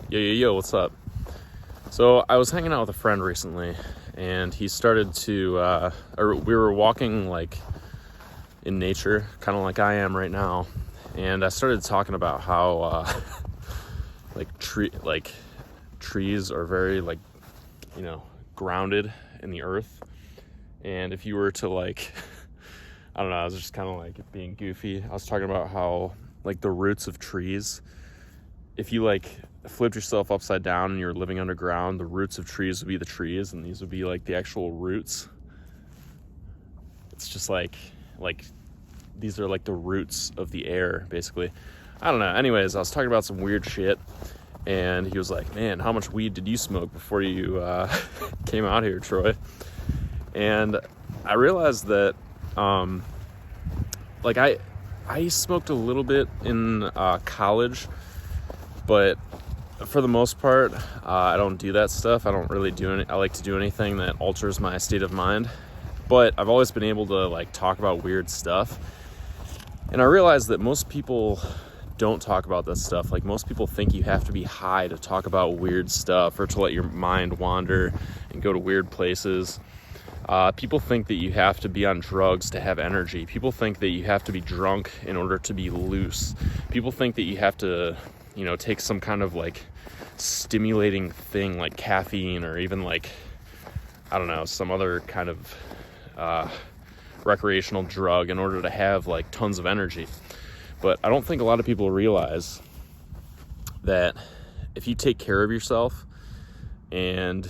Yo, what's up? So I was hanging out with a friend recently, and he started to, we were walking like in nature, kind of like I am right now, and I started talking about how trees are very grounded in the earth, and if you were to I don't know, I was just kind of being goofy. I was talking about how the roots of trees, if you flipped yourself upside down and you're living underground, the roots of trees would be the trees, and these would be the actual roots. It's just these are the roots of the air, basically. I don't know. Anyways, I was talking about some weird shit, and he was like, "Man, how much weed did you smoke before you came out here, Troy?" And I realized that I smoked a little bit in college, but for the most part, I don't do that stuff. I don't really I like to do anything that alters my state of mind. But I've always been able to talk about weird stuff. And I realized that most people don't talk about this stuff. Most people think you have to be high to talk about weird stuff or to let your mind wander and go to weird places. People think that you have to be on drugs to have energy. People think that you have to be drunk in order to be loose. People think that you have to, take some kind of stimulating thing like caffeine, or even I don't know, some other kind of recreational drug in order to have tons of energy. But I don't think a lot of people realize that if you take care of yourself and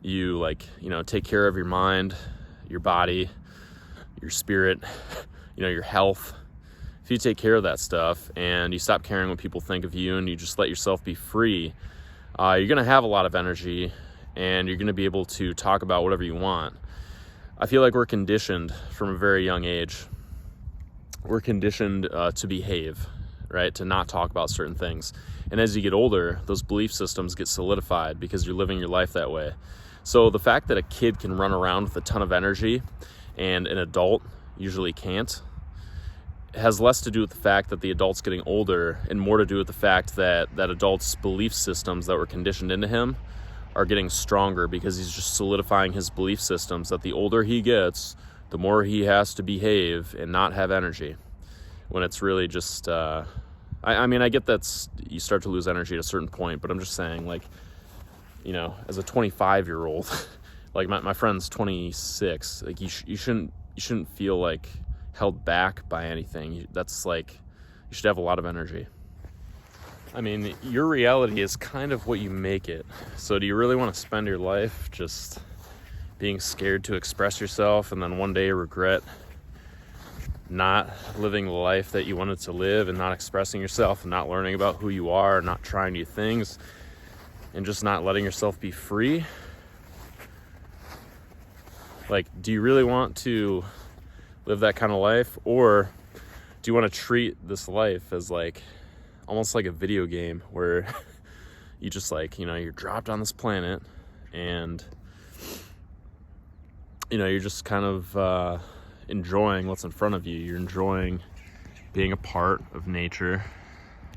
you take care of your mind, your body, your spirit, your health, if you take care of that stuff and you stop caring what people think of you and you just let yourself be free, you're going to have a lot of energy and you're going to be able to talk about whatever you want. I feel like we're conditioned from a very young age. We're conditioned to behave, right? To not talk about certain things. And as you get older, those belief systems get solidified because you're living your life that way. So the fact that a kid can run around with a ton of energy and an adult usually can't has less to do with the fact that the adult's getting older and more to do with the fact that that adult's belief systems that were conditioned into him are getting stronger, because he's just solidifying his belief systems that the older he gets, the more he has to behave and not have energy. When it's really just, I get that you start to lose energy at a certain point, but I'm just saying, as a 25-year-old, my friend's 26, you shouldn't feel held back by anything. You should have a lot of energy. Your reality is kind of what you make it. So do you really want to spend your life just being scared to express yourself and then one day regret not living the life that you wanted to live and not expressing yourself and not learning about who you are, not trying new things, and just not letting yourself be free? Do you really want to live that kind of life? Or do you want to treat this life as almost like a video game where you just you're dropped on this planet and you're just kind of enjoying what's in front of you. You're enjoying being a part of nature.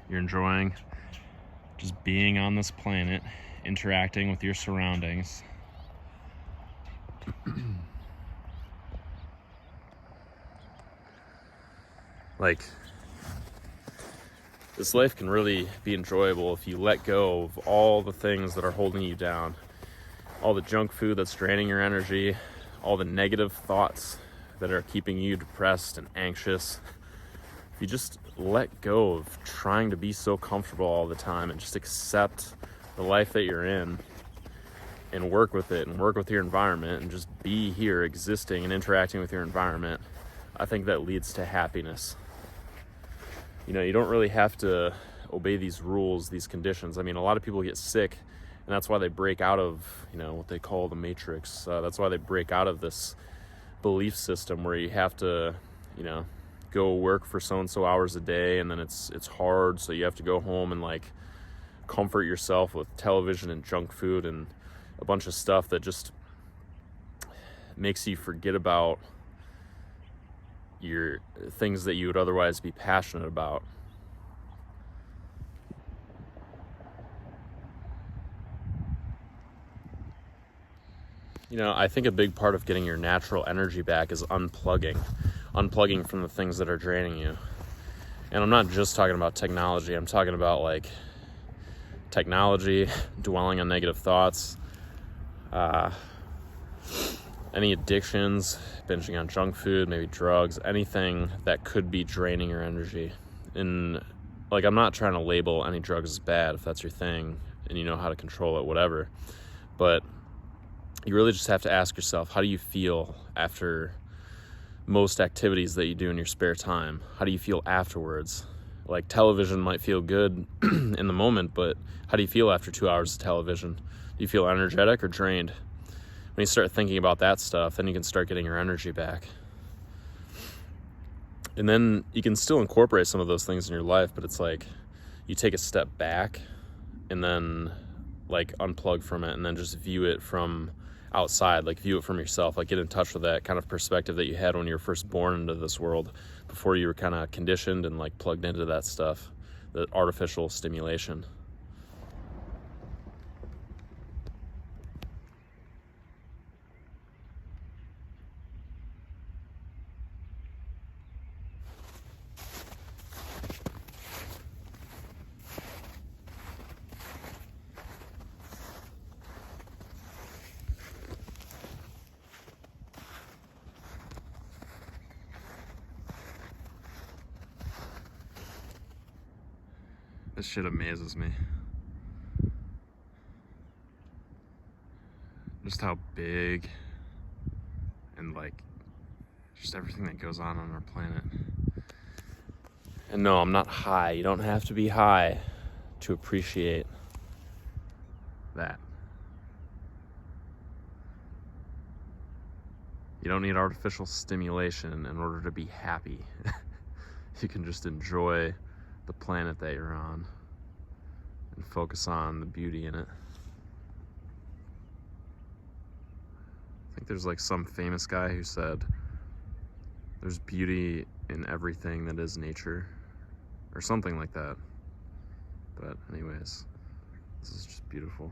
You're enjoying just being on this planet, interacting with your surroundings. This life can really be enjoyable if you let go of all the things that are holding you down, all the junk food that's draining your energy, all the negative thoughts that are keeping you depressed and anxious. If you just let go of trying to be so comfortable all the time and just accept the life that you're in and work with it and work with your environment and just be here existing and interacting with your environment, I think that leads to happiness. You don't really have to obey these rules, these conditions. A lot of people get sick, and that's why they break out of, what they call the matrix. That's why they break out of this belief system where you have to, go work for so-and-so hours a day, and then it's hard, so you have to go home and comfort yourself with television and junk food and a bunch of stuff that just makes you forget about your things that you would otherwise be passionate about. I think a big part of getting your natural energy back is unplugging from the things that are draining you. And I'm not just talking about technology. I'm talking about like technology, dwelling on negative thoughts, any addictions, binging on junk food, maybe drugs, anything that could be draining your energy. And like, I'm not trying to label any drugs as bad if that's your thing and you know how to control it, whatever. But you really just have to ask yourself, how do you feel after most activities that you do in your spare time? How do you feel afterwards? Like, television might feel good in the moment, but how do you feel after 2 hours of television? Do you feel energetic or drained? When you start thinking about that stuff, then you can start getting your energy back. And then you can still incorporate some of those things in your life, but it's like you take a step back and then like unplug from it and then just view it from outside, like view it from yourself, like get in touch with that kind of perspective that you had when you were first born into this world, before you were kind of conditioned and like plugged into that stuff, the artificial stimulation. This shit amazes me. Just how big and like just everything that goes on our planet. And no, I'm not high. You don't have to be high to appreciate that. You don't need artificial stimulation in order to be happy. You can just enjoy the planet that you're on and focus on the beauty in it. I think there's like some famous guy who said there's beauty in everything that is nature, or something like that. But anyways, this is just beautiful.